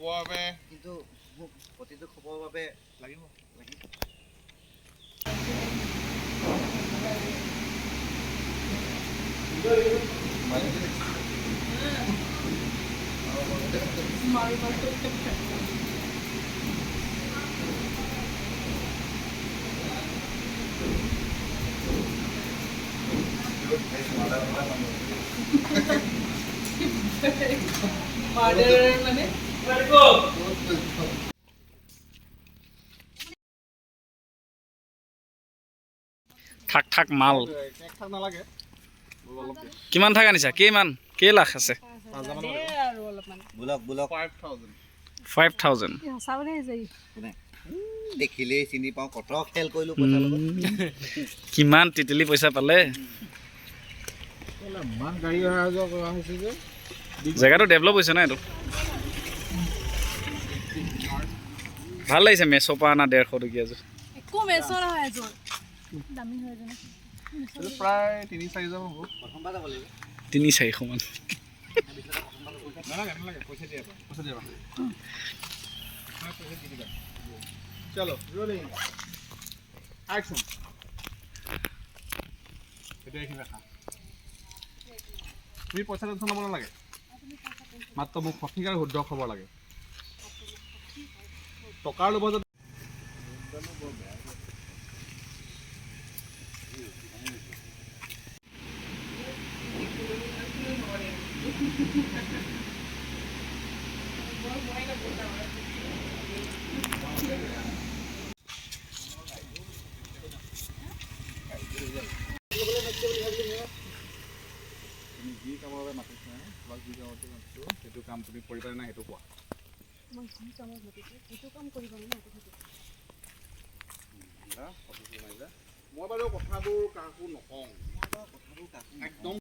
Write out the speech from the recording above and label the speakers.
Speaker 1: খবৰ বাবে
Speaker 2: কিন্তু মোক প্ৰতিটো খবৰৰ বাবে
Speaker 1: লাগিব
Speaker 3: থাক থাক মাল
Speaker 1: নালাগে
Speaker 3: কিমান থাক আনিছা কেই লাখ আছে
Speaker 2: বুলক বুলক
Speaker 3: 5000
Speaker 2: দেখিলেই চিনি পাওঁ কত খেল কৰিলোঁ পইচা লগত
Speaker 3: কিমান তিতিলি পইচা পালে
Speaker 1: ইমান গাড়ী অহা যোৱা কৰা হৈছে যে
Speaker 3: জেগাটো ডেভেলপ হৈছে না এইটো ভাল লাগিছে মেছৰ পৰা অনা 150 টকীয়া যোৰ
Speaker 4: একো মেছৰ নহয় এযোৰ দামী হয় জানো
Speaker 1: প্ৰায় 3-4 জন হ'ব
Speaker 2: প্ৰথমবাৰ যাব লাগিব
Speaker 3: 3-400 মান
Speaker 1: নালাগে পইচা দিয়া চলো রোলিং অ্যাকশন এটা এখানে রাখা তুমি পইচা টেনশন ল'ব নালাগে মাত্ৰ মোক সঠিক আৰু শুদ্ধ খবৰ লাগে টকাৰ ল'ব যদি যি কামৰ বাবে মাতিছে তোমাক যি কামতে মাতিছোঁ সেইটো কাম তুমি কৰিবা নে সেইটো কোৱা
Speaker 4: মই যি কামত মাতিছোঁ সেইটো কাম কৰিবা নে
Speaker 1: মই বাৰু কথাবোৰ কাকো নকওঁ একদম